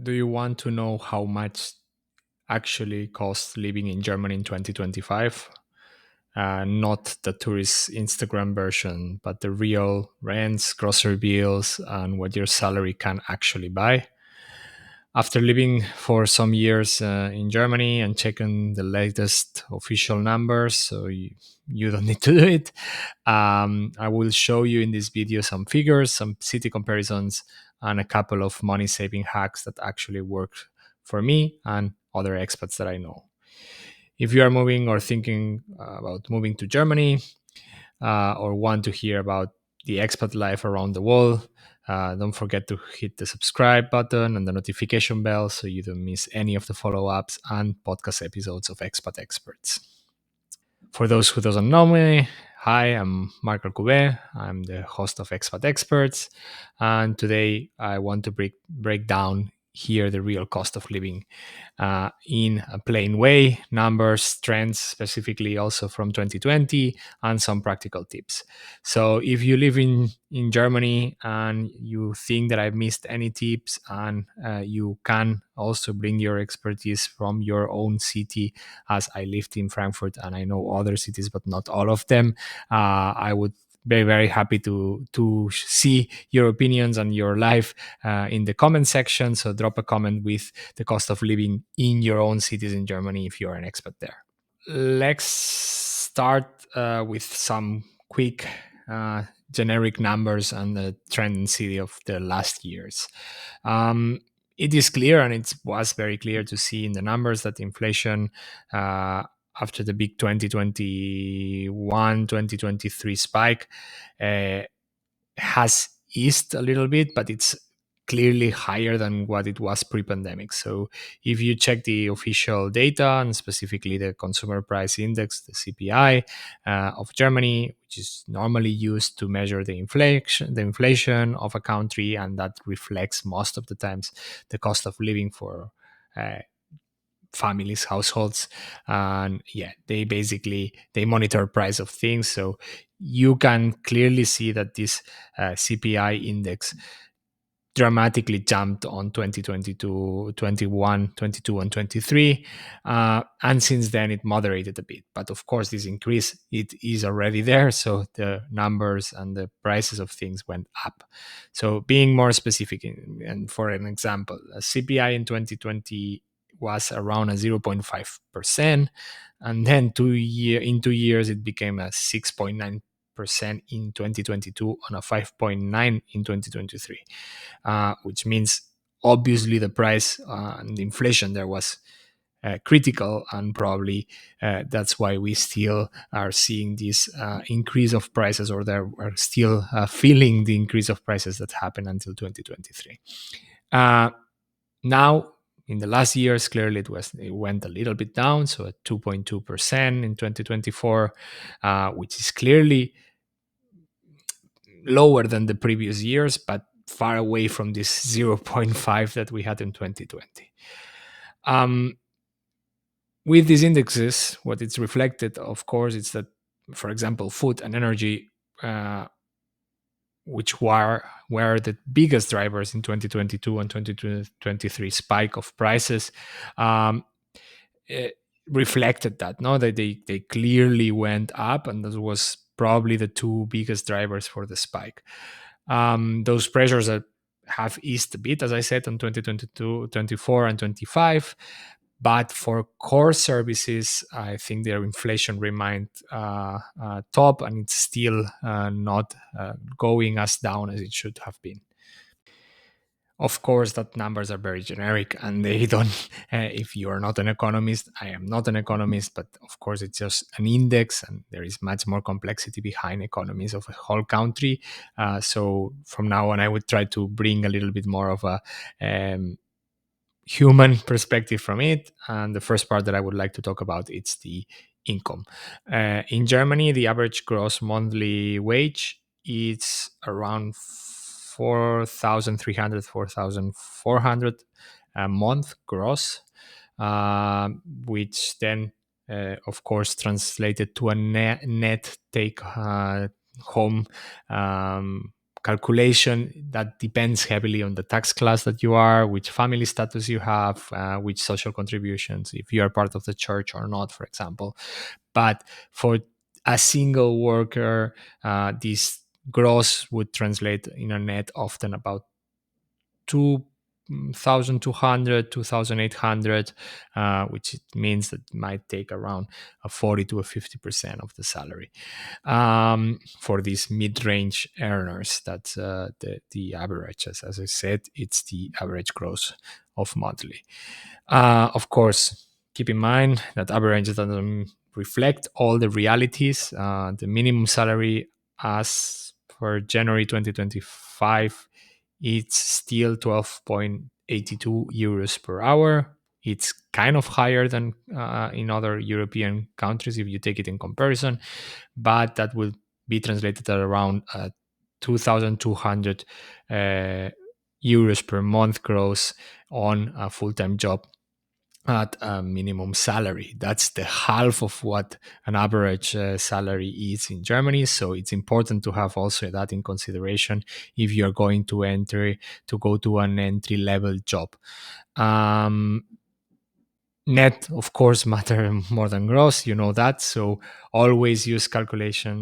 Do you want to know how much actually costs living in Germany in 2025? Not the tourist Instagram version, but the real rents, grocery bills, and what your salary can actually buy. After living for some years in Germany and checking the latest official numbers, so you don't need to do it, I will show you in this video some figures, some city comparisons, and a couple of money saving hacks that actually work for me and other expats that I know. If you are moving or thinking about moving to Germany, or want to hear about the expat life around the world, don't forget to hit the subscribe button and the notification bell so you don't miss any of the follow ups and podcast episodes of Expat Experts. For those who doesn't know me, hi, I'm Marc Alcubé. I'm the host of Expat Experts, and today I want to break down here the real cost of living in a plain way, numbers, trends, specifically also from 2020, and some practical tips. So if you live in Germany and you think that I've missed any tips, and you can also bring your expertise from your own city, as I lived in Frankfurt and I know other cities, but not all of them, I would be very happy to see your opinions and your life in the comment section. So drop a comment with the cost of living in your own cities in Germany if you're an expat there. Let's start with some quick generic numbers and the tendency of the last years. Um, it is clear, and it was very clear to see in the numbers, that inflation after the big 2021 2023 spike uh, has eased a little bit, but it's clearly higher than what it was pre-pandemic. So if you check the official data, and specifically the consumer price index, the CPI of Germany, which is normally used to measure the inflation of a country, and that reflects most of the times the cost of living for uh, families, households, and yeah, they monitor price of things. So you can clearly see that this CPI index dramatically jumped on 2022, 21, 22, and 23, and since then it moderated a bit. But of course, this increase, it is already there, so the numbers and the prices of things went up. So being more specific, and for an example, a CPI in 2020 was around a 0.5%, and then in 2 years it became a 6.9% in 2022 on a 5.9 in 2023, which means obviously the price and the inflation there was critical, and probably that's why we still are seeing this increase of prices, or there are still feeling the increase of prices that happened until 2023. Now, in the last years, clearly it went a little bit down, so at 2.2% in 2024, which is clearly lower than the previous years, but far away from this zero point 0.5 that we had in 2020. Um, with these indexes, what it's reflected, of course, is that, for example, food and energy, which were the biggest drivers in 2022 and 2023 spike of prices, um, it reflected that. No, they clearly went up, and that was probably the two biggest drivers for the spike. Those pressures have eased a bit, as I said, on 2022, 24, and 25. But for core services, I think their inflation remained top, and it's still not going as down as it should have been. Of course, that numbers are very generic, and they don't. If you are not an economist, I am not an economist, but of course, it's just an index, and there is much more complexity behind economies of a whole country. So from now on, I would try to bring a little bit more of a human perspective from it. And the first part that I would like to talk about, it's the income. In Germany, the average gross monthly wage is around 4,300, 4,400 a month gross, which then, of course, translated to a net take home calculation that depends heavily on the tax class that you are, which family status you have, which social contributions, if you are part of the church or not, for example. But for a single worker, this gross would translate in a net often about 2,200, 2,800, which it means that it might take around a 40 to a 50% of the salary for these mid-range earners. That's the average. As I said, it's the average gross of monthly. Of course, keep in mind that average doesn't reflect all the realities. The minimum salary as for January 2025, it's still 12.82 euros per hour. It's kind of higher than in other European countries if you take it in comparison, but that will be translated at around 2,200 euros per month gross on a full-time job at a minimum salary. That's the half of what an average salary is in Germany. So it's important to have also that in consideration if you're going to go to an entry level job. Net, of course, matter more than gross, you know that. So always use calculation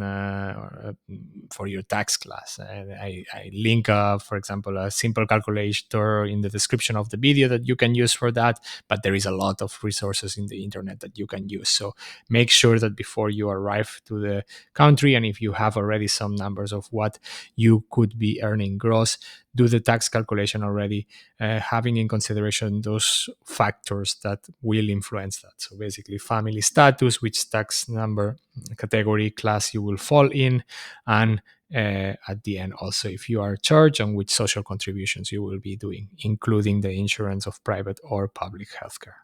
for your tax class. I link, for example, a simple calculator in the description of the video that you can use for that. But there is a lot of resources in the internet that you can use. So make sure that before you arrive to the country, and if you have already some numbers of what you could be earning gross, do the tax calculation already, having in consideration those factors that will influence that. So basically, family status, which tax number, category, class you will fall in, and at the end, also if you are charged, and which social contributions you will be doing, including the insurance of private or public healthcare.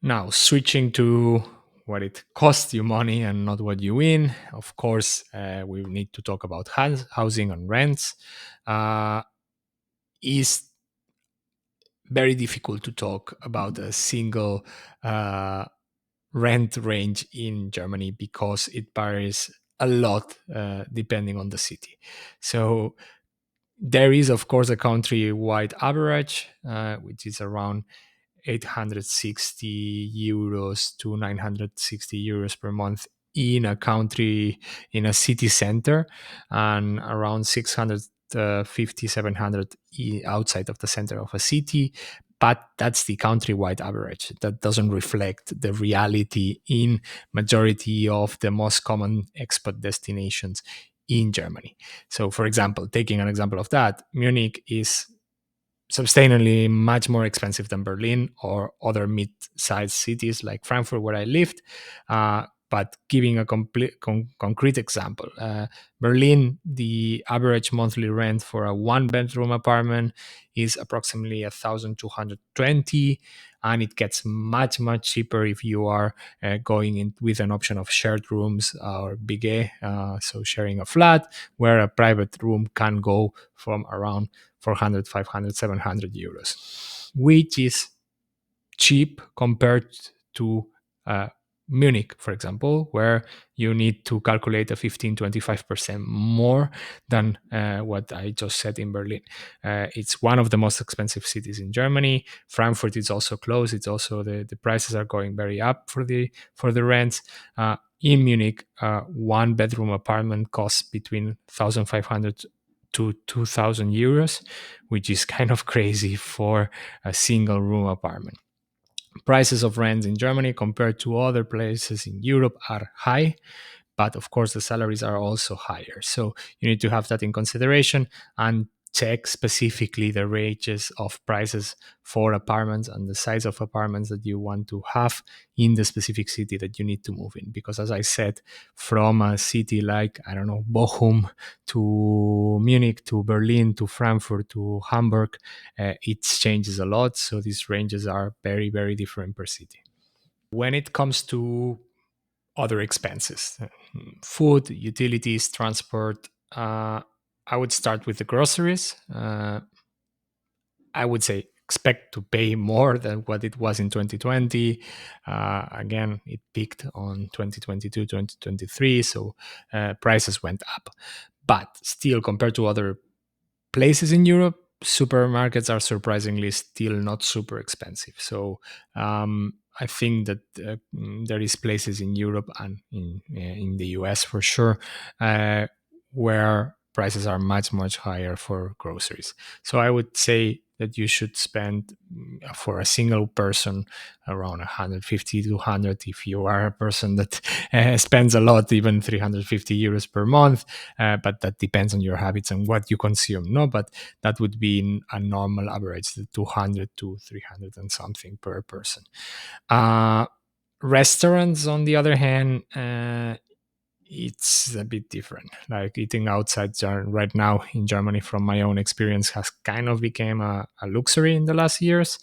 Now, switching to what it costs you money and not what you win. Of course, we need to talk about housing and rents. Is very difficult to talk about a single rent range in Germany because it varies a lot depending on the city. So there is, of course, a country-wide average, which is around 860 euros to 960 euros per month in a country, in a city center, and around 650, 700 outside of the center of a city. But that's the countrywide average. That doesn't reflect the reality in majority of the most common expat destinations in Germany. So, for example, taking an example of that, Munich is substantially much more expensive than Berlin or other mid-sized cities like Frankfurt, where I lived. But giving a concrete example, Berlin, the average monthly rent for a one-bedroom apartment is approximately 1,220, and it gets much, much cheaper if you are going in with an option of shared rooms or big, so sharing a flat, where a private room can go from around 400, 500, 700 euros, which is cheap compared to Munich, for example, where you need to calculate a 15-25% more than what I just said in Berlin. It's one of the most expensive cities in Germany. Frankfurt is also close. It's also the prices are going very up for the rents. In Munich, one bedroom apartment costs between 1,500 to 2,000 euros, which is kind of crazy for a single room apartment. Prices of rents in Germany compared to other places in Europe are high, but of course the salaries are also higher. So you need to have that in consideration and check specifically the ranges of prices for apartments and the size of apartments that you want to have in the specific city that you need to move in. Because as I said, from a city like, I don't know, Bochum to Munich to Berlin to Frankfurt to Hamburg, it changes a lot. So these ranges are very, very different per city. When it comes to other expenses, food, utilities, transport, I would start with the groceries. I would say expect to pay more than what it was in 2020. Again, it peaked on 2022, 2023, so prices went up. But still, compared to other places in Europe, supermarkets are surprisingly still not super expensive. So I think that there is places in Europe and in the US for sure where prices are much higher for groceries. So I would say that you should spend for a single person around 150 to 200 if you are a person that spends a lot, even 350 euros per month. But that depends on your habits and what you consume. No, but that would be in a normal average, the 200 to 300 and something per person. Uh, Restaurants, on the other hand, it's a bit different. Like eating outside right now in Germany, from my own experience, has kind of become a luxury in the last years.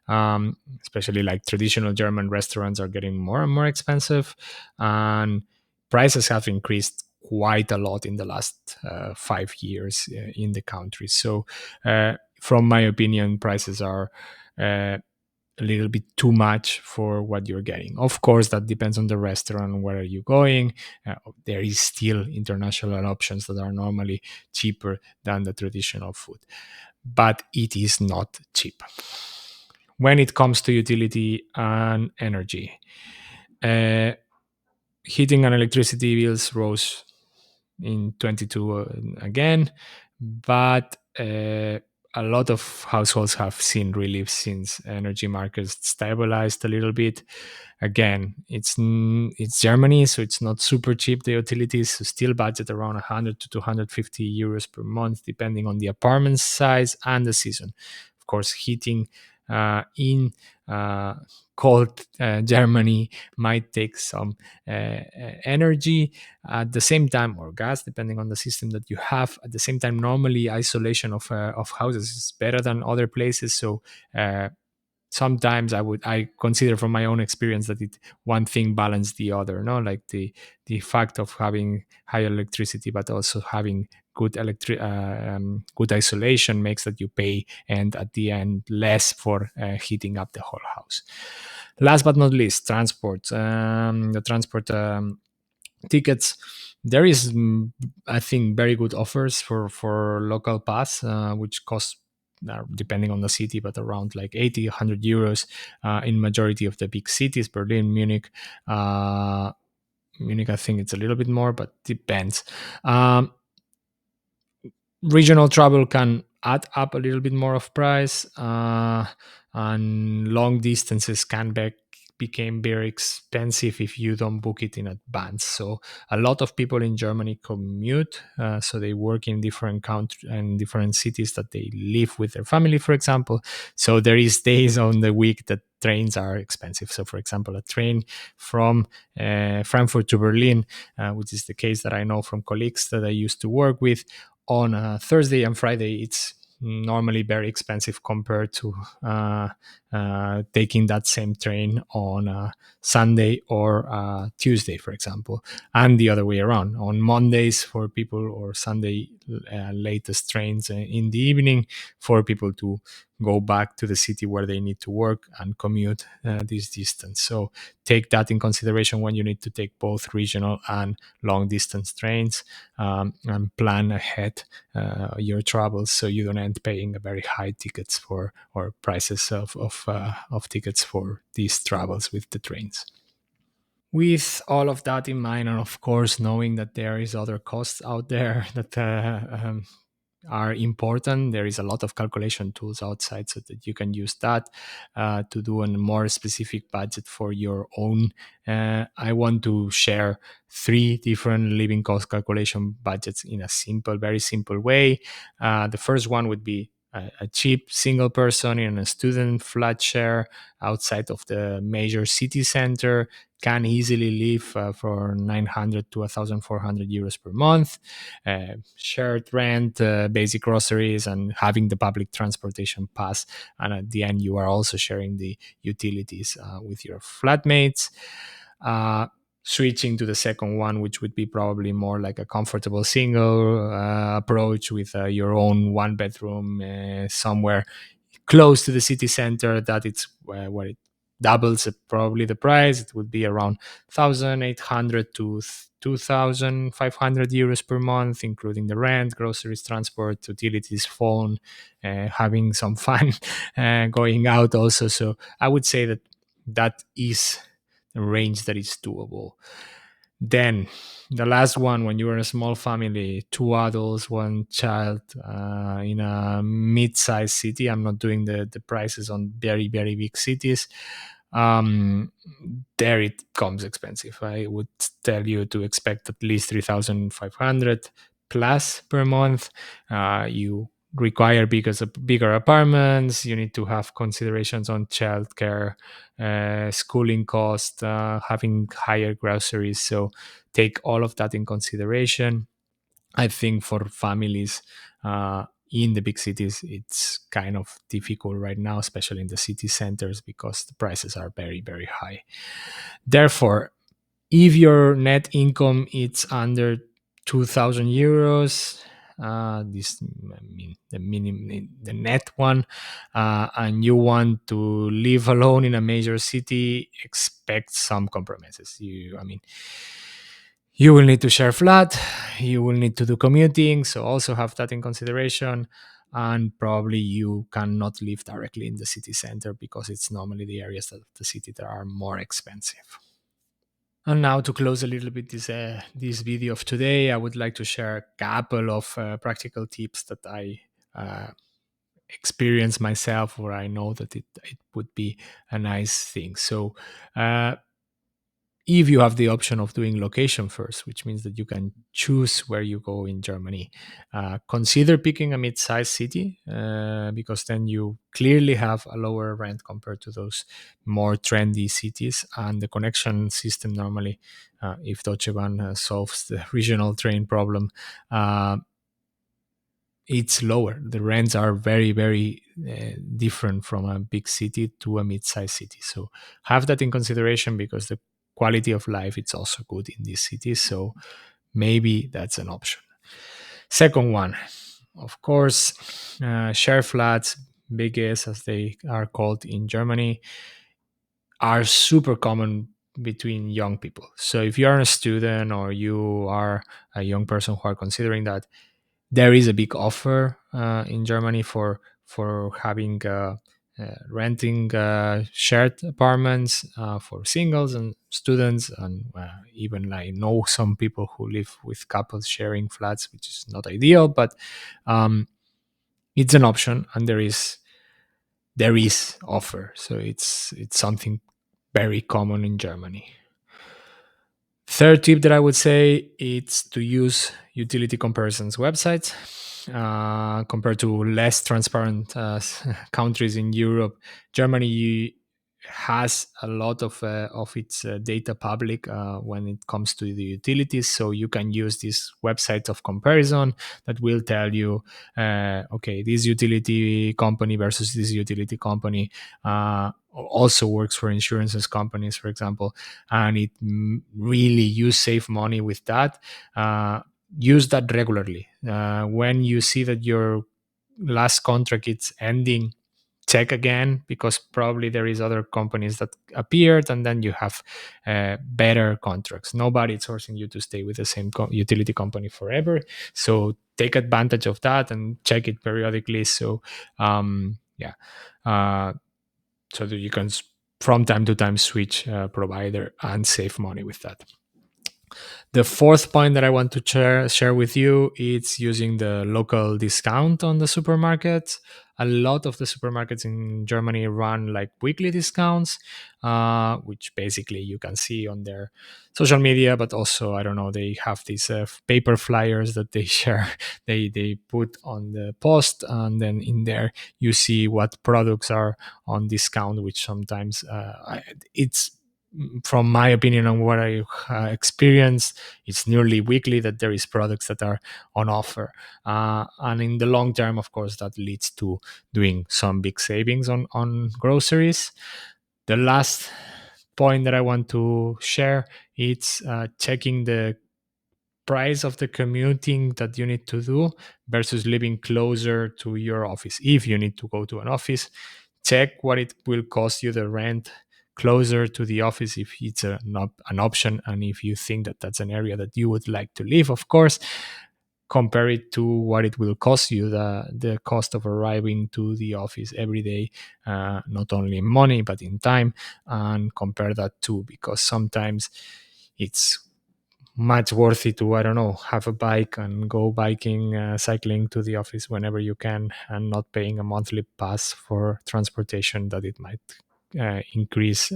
Especially like traditional German restaurants are getting more and more expensive, and prices have increased quite a lot in the last 5 years in the country. So, from my opinion, prices are uh, a little bit too much for what you're getting. Of course, that depends on the restaurant, where are you going. There is still international options that are normally cheaper than the traditional food, but it is not cheap. When it comes to utility and energy, uh, heating and electricity bills rose in 22 again, but a lot of households have seen relief since energy markets stabilized a little bit. Again, it's Germany, so it's not super cheap. The utilities, so still budget around 100 to 250 euros per month, depending on the apartment size and the season. Of course, heating in uh, cold Germany might take some energy at the same time, or gas, depending on the system that you have. At the same time, normally isolation of houses is better than other places. So sometimes I consider from my own experience that it one thing balance the other. No, like the fact of having high electricity, but also having good isolation makes that you pay, and at the end less for heating up the whole house. Last but not least, transport. The transport tickets, there is I think very good offers for local pass, which cost depending on the city, but around like 80 100 euros in majority of the big cities, Berlin, Munich. Munich, I think it's a little bit more, but depends. Regional travel can add up a little bit more of price, and long distances can became very expensive if you don't book it in advance. So a lot of people in Germany commute, so they work in different countries and different cities that they live with their family, for example. So there is days on the week that trains are expensive. So for example, a train from Frankfurt to Berlin, which is the case that I know from colleagues that I used to work with, on a Thursday and Friday, it's normally very expensive compared to taking that same train on a Sunday or Tuesday, for example, and the other way around. On Mondays for people, or Sunday latest trains in the evening for people to go back to the city where they need to work and commute this distance. So take that in consideration when you need to take both regional and long distance trains, and plan ahead your travels so you don't end paying a very high tickets for, or prices of tickets for these travels with the trains. With all of that in mind, and of course knowing that there is other costs out there that are important, there is a lot of calculation tools outside, so that you can use that to do a more specific budget for your own. I want to share three different living cost calculation budgets in a simple, very simple way. The first one would be a cheap single person in a student flat share outside of the major city center can easily live for 900 to 1,400 euros per month. Shared rent, basic groceries, and having the public transportation pass. And at the end, you are also sharing the utilities with your flatmates. Uh, Switching to the second one, which would be probably more like a comfortable single approach with your own one bedroom somewhere close to the city center, that it's where it doubles probably the price. It would be around 1,800 to 2,500 euros per month, including the rent, groceries, transport, utilities, phone, having some fun, going out also. So I would say that that is a range that is doable. Then the last one, when you are a small family, two adults, one child, in a mid-sized city. I'm not doing the prices on very, very big cities. Um, there it comes expensive. I would tell you to expect at least 3,500 plus per month. You require bigger apartments. You need to have considerations on childcare, schooling cost, having higher groceries. So take all of that in consideration. I think for families in the big cities, it's kind of difficult right now, especially in the city centers, because the prices are very, very high. Therefore, if your net income is under 2,000 euros, this, I mean, the minimum, the net one, and you want to live alone in a major city, expect some compromises. I mean, you will need to share flat, you will need to do commuting, so also have that in consideration. And probably you cannot live directly in the city center, because it's normally the areas of the city that are more expensive. And now, to close a little bit this video of today, I would like to share a couple of practical tips that I experienced myself, or I know that it would be a nice thing. So, uh, if you have the option of doing location first, which means that you can choose where you go in Germany, consider picking a mid-sized city, because then you clearly have a lower rent compared to those more trendy cities. And the connection system normally, if Deutsche Bahn solves the regional train problem, it's lower. The rents are very, very different from a big city to a mid-sized city. So have that in consideration, because the quality of life it's also good in these cities. So maybe that's an option. Second one, of course, share flats, BGs as they are called in Germany, are super common between young people. So if you are a student or you are a young person who are considering that, there is a big offer in Germany for having renting shared apartments for singles and students, and even I know some people who live with couples sharing flats, which is not ideal, but um, it's an option, and there is offer. So it's something very common in Germany. Third tip that I would say, it's to use utility comparisons websites. Compared to less transparent countries in Europe, Germany has a lot of its data public when it comes to the utilities. So you can use this website of comparison that will tell you, okay, this utility company versus this utility company. Also works for insurances companies, for example, and really you save money with that. Use that regularly. When you see that your last contract is ending, check again, because probably there is other companies that appeared, and then you have better contracts. Nobody is forcing you to stay with the same utility company forever. So take advantage of that and check it periodically. So yeah, so that you can from time to time switch provider and save money with that. The fourth point that I want to share with you is using the local discount on the supermarkets. A lot of the supermarkets in Germany run like weekly discounts, which basically you can see on their social media, but also, I don't know, they have these paper flyers that they share. They put on the post, and then in there you see what products are on discount, which sometimes it's, from my opinion and what I experienced, it's nearly weekly that there is products that are on offer. And in the long term, of course, that leads to doing some big savings on groceries. The last point that I want to share, it's checking the price of the commuting that you need to do versus living closer to your office. If you need to go to an office, check what it will cost you, the rent, closer to the office if it's an option, and if you think that that's an area that you would like to live, of course, compare it to what it will cost you, the cost of arriving to the office every day, not only in money but in time, and compare that too, because sometimes it's much worthy to, I don't know, have a bike and go biking, cycling to the office whenever you can, and not paying a monthly pass for transportation that it might increase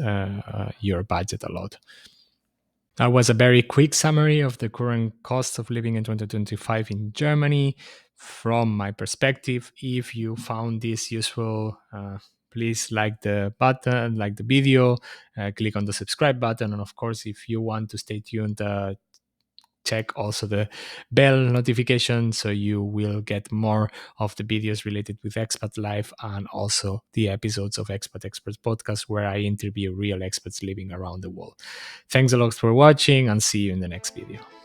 your budget a lot. That was a very quick summary of the current cost of living in 2025 in Germany from my perspective. If you found this useful, please like the button, like the video, click on the subscribe button, and of course, if you want to stay tuned, check also the bell notification so you will get more of the videos related with expat life, and also the episodes of Expat Experts podcast where I interview real expats living around the world. Thanks a lot for watching, and see you in the next video.